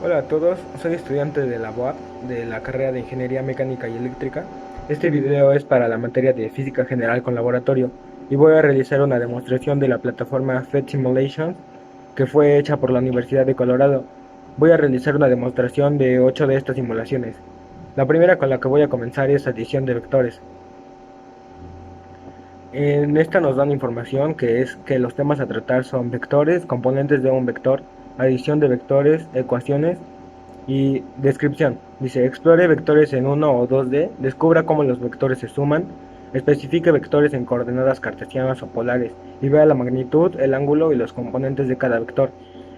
Hola a todos, soy estudiante de la UAP de la carrera de Ingeniería Mecánica y Eléctrica. Este video es para la materia de Física General con Laboratorio y voy a realizar una demostración de la plataforma FET Simulations que fue hecha por la Universidad de Colorado. Voy a realizar una demostración de 8 de estas simulaciones. La primera con la que voy a comenzar es adición de vectores. En esta nos dan información que es que los temas a tratar son vectores, componentes de un vector, adición de vectores, ecuaciones y descripción. Dice, explore vectores en 1 o 2D, descubra cómo los vectores se suman, especifique vectores en coordenadas cartesianas o polares y vea la magnitud, el ángulo y los componentes de cada vector.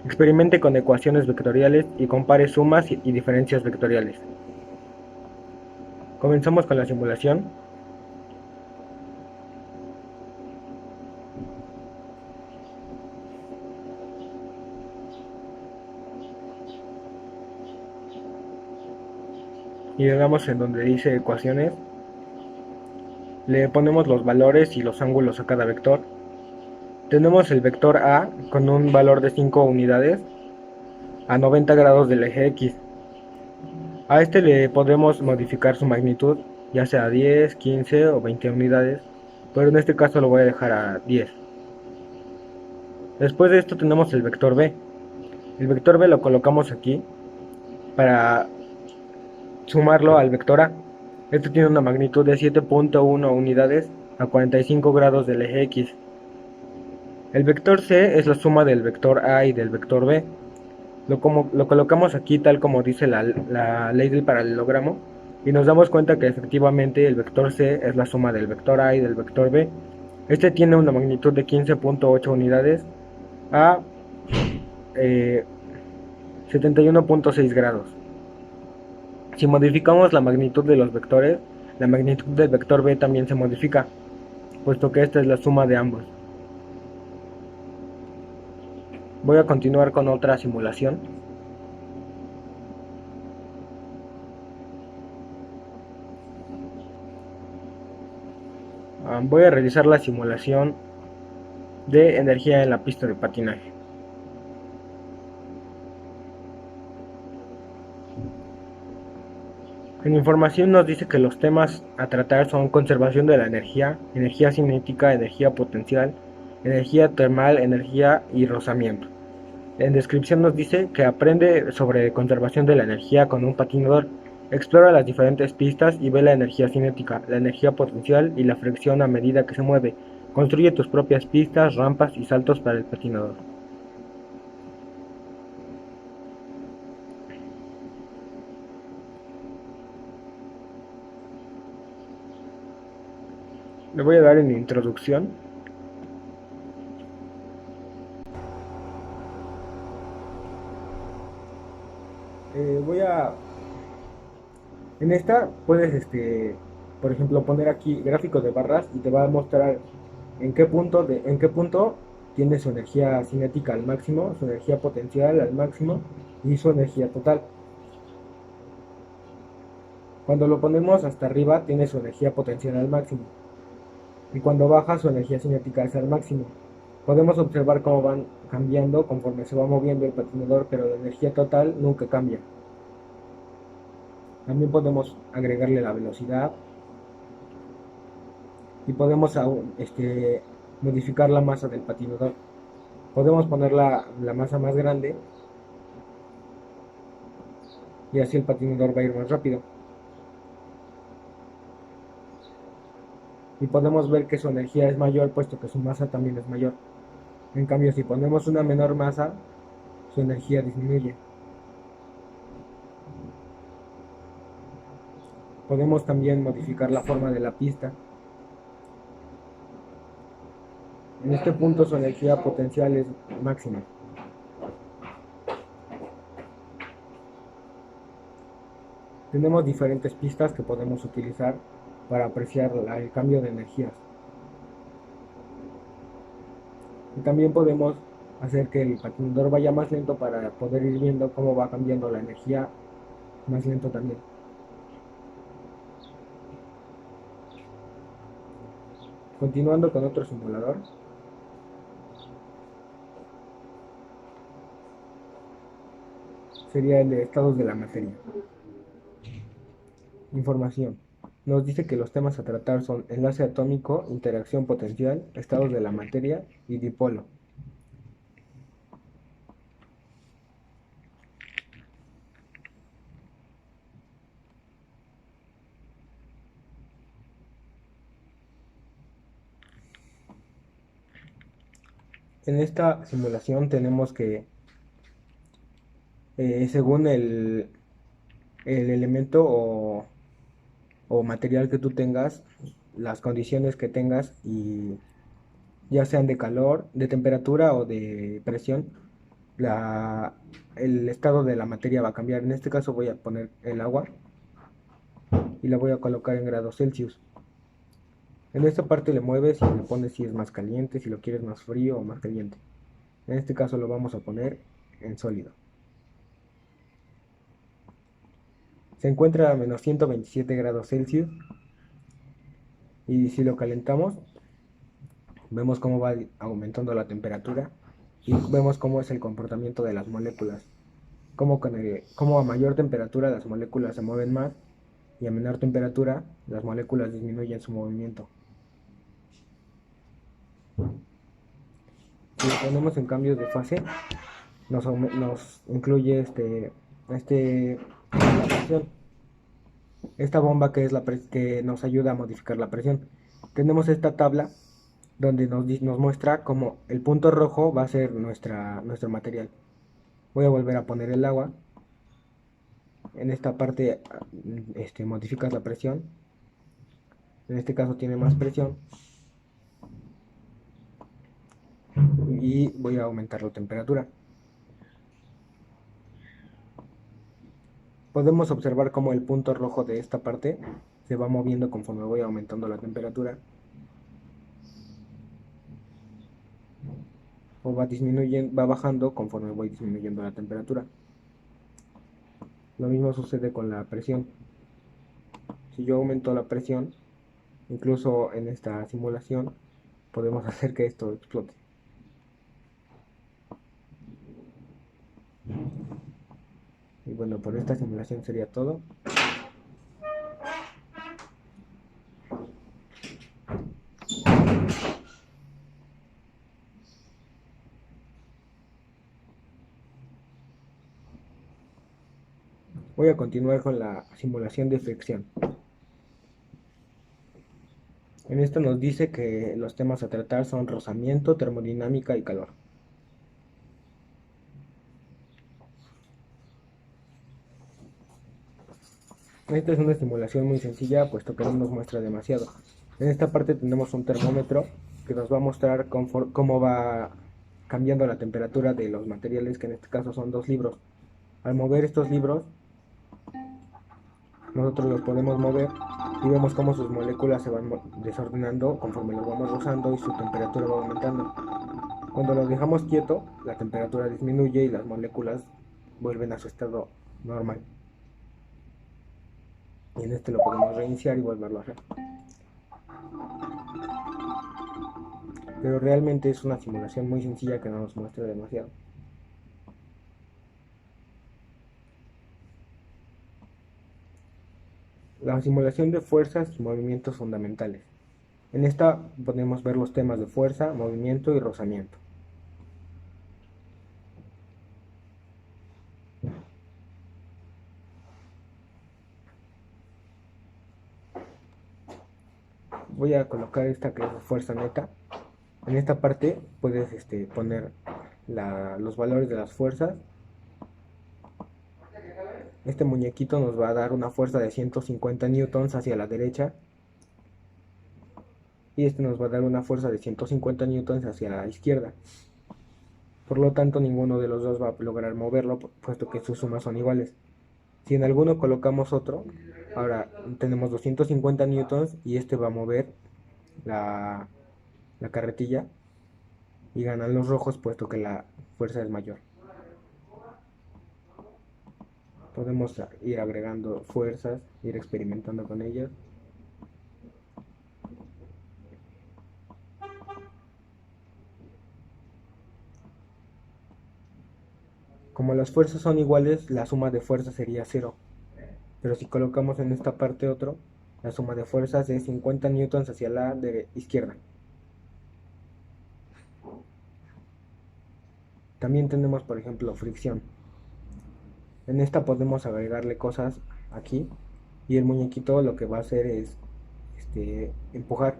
Experimente con ecuaciones vectoriales y compare sumas y diferencias vectoriales. Comenzamos con la simulación. Y le damos en donde dice ecuaciones. Le ponemos los valores y los ángulos a cada vector. Tenemos el vector A con un valor de 5 unidades a 90 grados del eje X. A este le podremos modificar su magnitud, ya sea 10, 15 o 20 unidades, pero en este caso lo voy a dejar a 10. Después de esto tenemos el vector B. El vector B lo colocamos aquí para sumarlo al vector A. Este tiene una magnitud de 7.1 unidades a 45 grados del eje X. El vector C es la suma del vector A y del vector B. Lo colocamos aquí tal como dice la ley del paralelogramo y nos damos cuenta que efectivamente el vector C es la suma del vector A y del vector B. Este tiene una magnitud de 15.8 unidades a 71.6 grados. Si modificamos la magnitud de los vectores, la magnitud del vector B también se modifica, puesto que esta es la suma de ambos. Voy a continuar con otra simulación. Voy a realizar la simulación de energía en la pista de patinaje. En información nos dice que los temas a tratar son conservación de la energía, energía cinética, energía potencial, energía termal, energía y rozamiento. En descripción nos dice que aprende sobre conservación de la energía con un patinador, explora las diferentes pistas y ve la energía cinética, la energía potencial y la fricción a medida que se mueve. Construye tus propias pistas, rampas y saltos para el patinador. Le voy a dar en introducción. Voy a En esta puedes, por ejemplo, poner aquí gráficos de barras y te va a mostrar en qué punto tiene su energía cinética al máximo, su energía potencial al máximo y su energía total. Cuando lo ponemos hasta arriba tiene su energía potencial al máximo y cuando baja su energía cinética es al máximo. Podemos observar cómo van cambiando conforme se va moviendo el patinador, pero la energía total nunca cambia. También podemos agregarle la velocidad y podemos modificar la masa del patinador. Podemos poner la masa más grande y así el patinador va a ir más rápido. Y podemos ver que su energía es mayor puesto que su masa también es mayor. En cambio, si ponemos una menor masa, su energía disminuye. Podemos también modificar la forma de la pista. En este punto su energía potencial es máxima. Tenemos diferentes pistas que podemos utilizar para apreciar el cambio de energías. Y también podemos hacer que el patinador vaya más lento para poder ir viendo cómo va cambiando la energía más lento también. Continuando con otro simulador. sería el de estados de la materia. Información. Nos dice que los temas a tratar son enlace atómico, interacción potencial, estados de la materia y dipolo. En esta simulación tenemos que, según el elemento o material que tú tengas, las condiciones que tengas, y ya sean de calor, de temperatura o de presión, la, el estado de la materia va a cambiar. En este caso voy a poner el agua y la voy a colocar en grados Celsius. En esta parte le mueves y le pones si es más caliente, si lo quieres más frío o más caliente. En este caso lo vamos a poner en sólido. Se encuentra a menos 127 grados Celsius y si lo calentamos, vemos cómo va aumentando la temperatura y vemos cómo es el comportamiento de las moléculas. Cómo a mayor temperatura las moléculas se mueven más y a menor temperatura las moléculas disminuyen su movimiento. Si lo ponemos en cambios de fase, nos incluye la presión. Esta bomba que es que nos ayuda a modificar la presión. Tenemos esta tabla donde nos muestra cómo el punto rojo va a ser nuestro material. Voy a volver a poner el agua. En esta parte modificas la presión. En este caso tiene más presión. Y voy a aumentar la temperatura. Podemos observar cómo el punto rojo de esta parte se va moviendo conforme voy aumentando la temperatura. O va bajando conforme voy disminuyendo la temperatura. Lo mismo sucede con la presión. Si yo aumento la presión, incluso en esta simulación, podemos hacer que esto explote. Y bueno, por esta simulación sería todo. Voy a continuar con la simulación de fricción. En esto nos dice que los temas a tratar son rozamiento, termodinámica y calor. Esta es una simulación muy sencilla, puesto que no nos muestra demasiado. En esta parte tenemos un termómetro que nos va a mostrar cómo va cambiando la temperatura de los materiales, que en este caso son 2 libros. Al mover estos libros, nosotros los podemos mover y vemos cómo sus moléculas se van desordenando conforme los vamos rozando y su temperatura va aumentando. Cuando lo dejamos quieto, la temperatura disminuye y las moléculas vuelven a su estado normal. Y en este lo podemos reiniciar y volverlo a hacer. Pero realmente es una simulación muy sencilla que no nos muestra demasiado. La simulación de fuerzas y movimientos fundamentales. En esta podemos ver los temas de fuerza, movimiento y rozamiento. Voy a colocar esta que es fuerza neta. En esta parte puedes poner los valores de las fuerzas. Este muñequito nos va a dar una fuerza de 150 newtons hacia la derecha. Y este nos va a dar una fuerza de 150 newtons hacia la izquierda. Por lo tanto, ninguno de los dos va a lograr moverlo, puesto que sus sumas son iguales. Si en alguno colocamos otro, ahora tenemos 250 newtons y este va a mover la, la carretilla y ganan los rojos, puesto que la fuerza es mayor. Podemos ir agregando fuerzas, ir experimentando con ellas. Como las fuerzas son iguales, la suma de fuerzas sería cero. Pero si colocamos en esta parte otro, la suma de fuerzas es 50 newtons hacia la izquierda. También tenemos, por ejemplo, fricción. En esta podemos agregarle cosas aquí y el muñequito lo que va a hacer es empujar.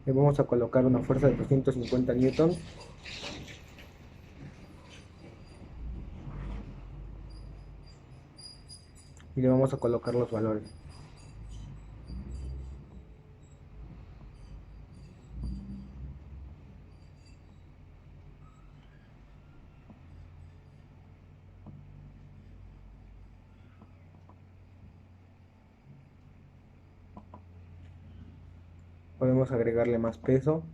Le vamos a colocar una fuerza de 250 newtons y le vamos a colocar los valores. Podemos agregarle más peso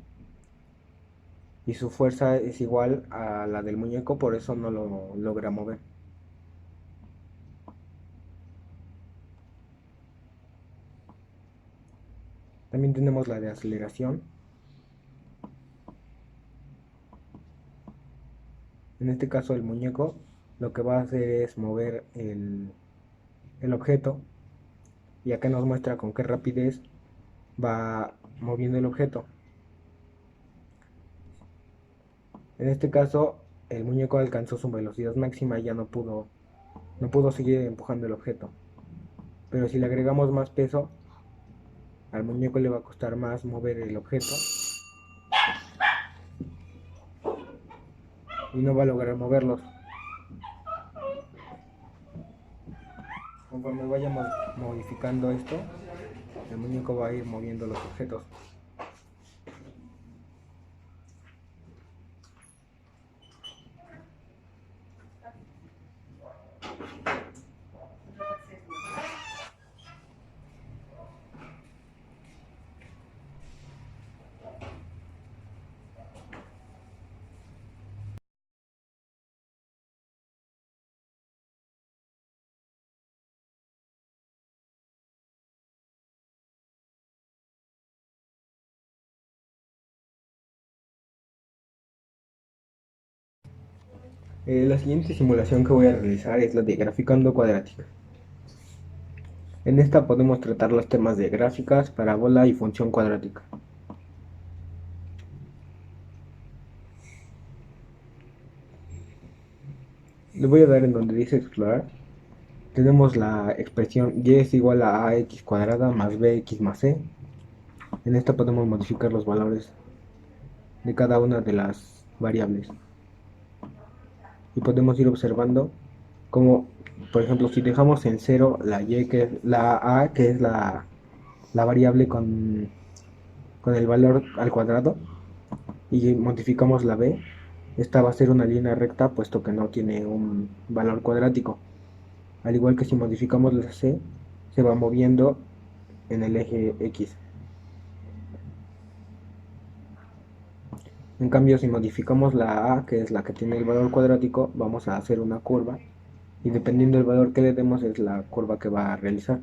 y su fuerza es igual a la del muñeco, por eso no lo logra mover. También tenemos la de aceleración. En este caso el muñeco lo que va a hacer es mover el objeto y acá nos muestra con qué rapidez va moviendo el objeto. En este caso el muñeco alcanzó su velocidad máxima y ya no pudo seguir empujando el objeto. Pero si le agregamos más peso, al muñeco le va a costar más mover el objeto y no va a lograr moverlos. Conforme vayamos modificando esto, el muñeco va a ir moviendo los objetos. La siguiente simulación que voy a realizar es la de graficando cuadrática. En esta podemos tratar los temas de gráficas, parábola y función cuadrática. Le voy a dar en donde dice explorar. Tenemos la expresión y es igual a ax cuadrada más bx más c. En esta podemos modificar los valores de cada una de las variables. Y podemos ir observando como, por ejemplo, si dejamos en cero la y, que es la a, que es la variable con el valor al cuadrado, y modificamos la b, esta va a ser una línea recta puesto que no tiene un valor cuadrático. Al igual que si modificamos la c, se va moviendo en el eje x. En cambio, si modificamos la a, que es la que tiene el valor cuadrático, vamos a hacer una curva y dependiendo del valor que le demos es la curva que va a realizar.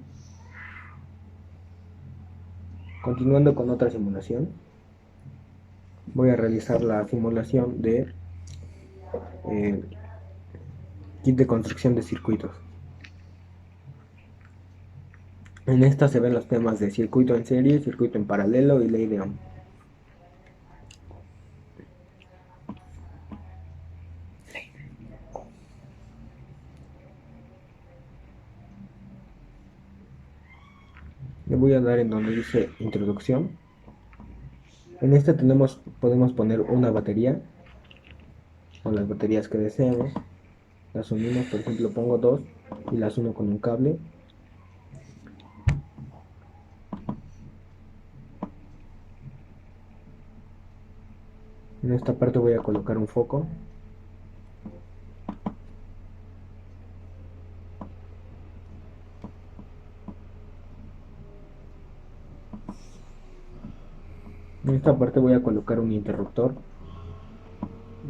Continuando con otra simulación, voy a realizar la simulación de kit de construcción de circuitos. En esta se ven los temas de circuito en serie, circuito en paralelo y ley de Ohm. Le voy a dar en donde dice introducción. En esta podemos poner una batería o las baterías que deseemos. Las unimos, por ejemplo pongo dos y las uno con un cable. En esta parte voy a colocar un foco. En esta parte voy a colocar un interruptor.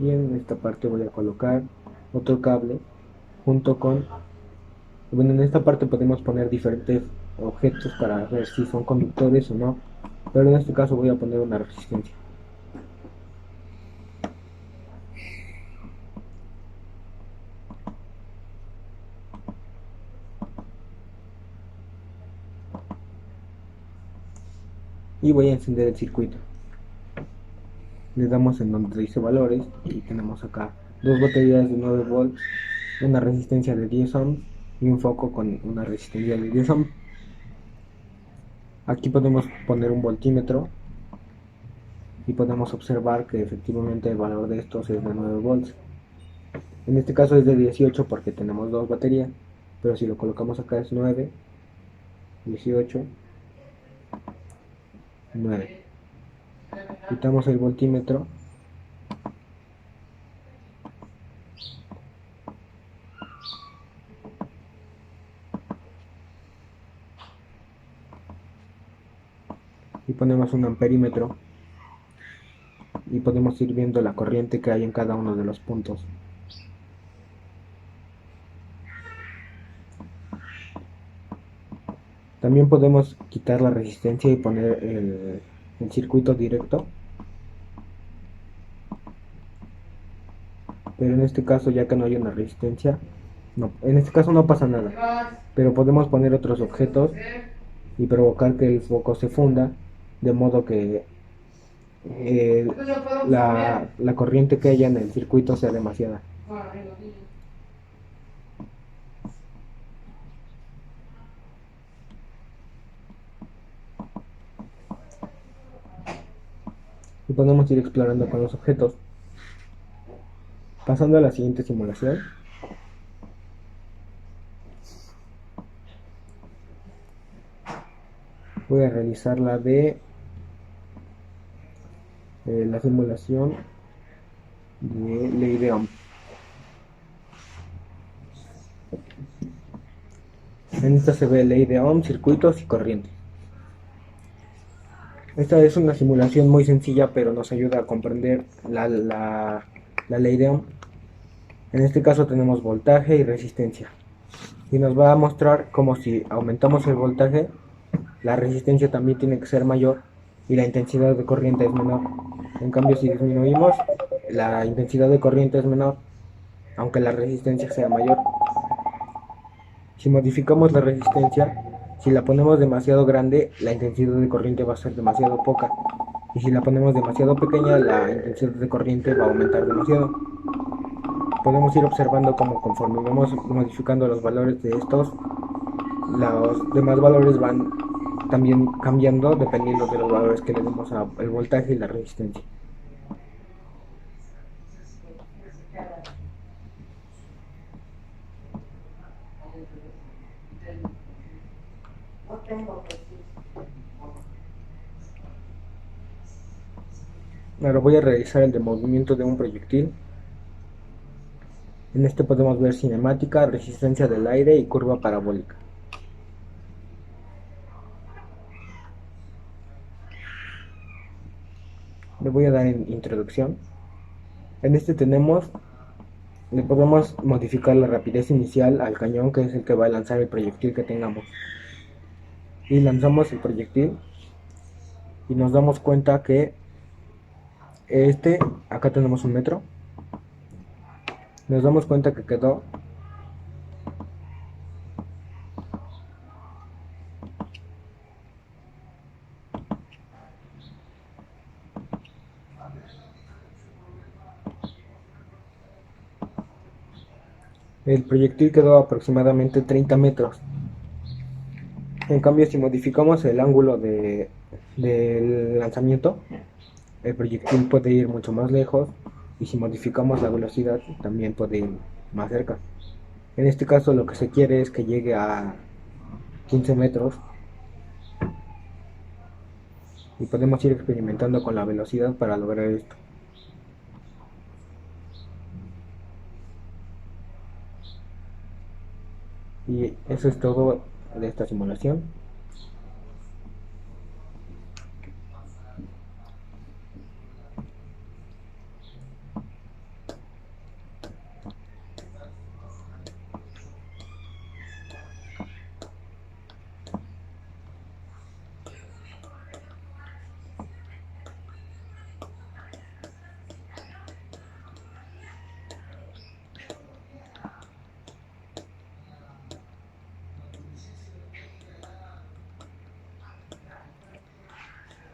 Y en esta parte voy a colocar otro cable junto con... Bueno, en esta parte podemos poner diferentes objetos para ver si son conductores o no. Pero en este caso voy a poner una resistencia. y voy a encender el circuito. Le damos en donde dice valores y tenemos acá dos baterías de 9 volts, una resistencia de 10 ohms y un foco con una resistencia de 10 ohms. Aquí podemos poner un voltímetro y podemos observar que efectivamente el valor de estos es de 9 volts. En este caso es de 18 porque tenemos dos baterías, pero si lo colocamos acá es 9, 18, 9. Quitamos el voltímetro y ponemos un amperímetro y podemos ir viendo la corriente que hay en cada uno de los puntos. También podemos quitar la resistencia y poner el circuito directo, pero en este caso, ya que no hay una resistencia, no, en este caso no pasa nada, pero podemos poner otros objetos y provocar que el foco se funda, de modo que eh, la corriente que haya en el circuito sea demasiada. Y podemos ir explorando con los objetos. Pasando a la siguiente simulación, voy a realizar la simulación de ley de Ohm. En esta se ve ley de Ohm, circuitos y corriente. Esta es una simulación muy sencilla, pero nos ayuda a comprender la ley de Ohm. En este caso tenemos voltaje y resistencia. Y nos va a mostrar como si aumentamos el voltaje, la resistencia también tiene que ser mayor y la intensidad de corriente es menor. En cambio, si disminuimos, la intensidad de corriente es menor, aunque la resistencia sea mayor. Si modificamos la resistencia, si la ponemos demasiado grande, la intensidad de corriente va a ser demasiado poca. Y si la ponemos demasiado pequeña, la intensidad de corriente va a aumentar demasiado. Podemos ir observando cómo conforme vamos modificando los valores de estos, los demás valores van también cambiando dependiendo de los valores que le demos al voltaje y la resistencia. Ahora voy a realizar el de movimiento de un proyectil. En este podemos ver cinemática, resistencia del aire y curva parabólica. Le voy a dar en introducción. En este le podemos modificar la rapidez inicial al cañón, que es el que va a lanzar el proyectil que tengamos. Y lanzamos el proyectil y nos damos cuenta que acá tenemos un metro. Nos damos cuenta que quedó el proyectil quedó aproximadamente 30 metros. En cambio, si modificamos el ángulo del lanzamiento, el proyectil puede ir mucho más lejos y si modificamos la velocidad también puede ir más cerca. En este caso lo que se quiere es que llegue a 15 metros y podemos ir experimentando con la velocidad para lograr esto. Y eso es todo de esta simulación.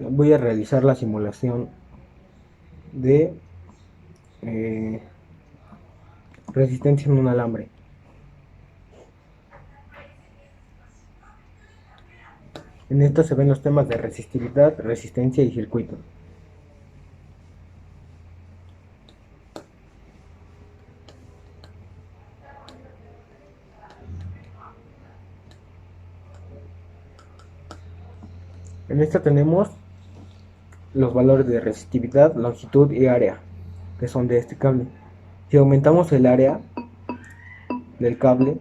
voy a realizar la simulación de eh, resistencia en un alambre. En esta se ven los temas de resistividad, resistencia y circuito. En esta tenemos los valores de resistividad, longitud y área, que son de este cable. Si aumentamos el área del cable,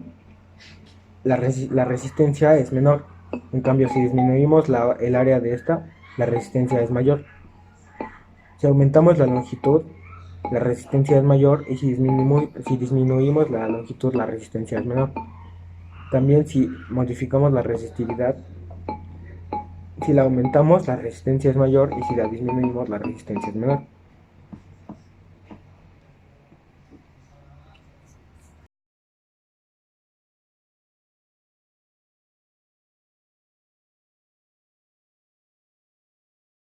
la resistencia es menor. En cambio, si disminuimos el área de esta, la resistencia es mayor. Si aumentamos la longitud, la resistencia es mayor, y si disminuimos la longitud, la resistencia es menor. También si modificamos la resistividad, si la aumentamos, la resistencia es mayor, y si la disminuimos, la resistencia es menor.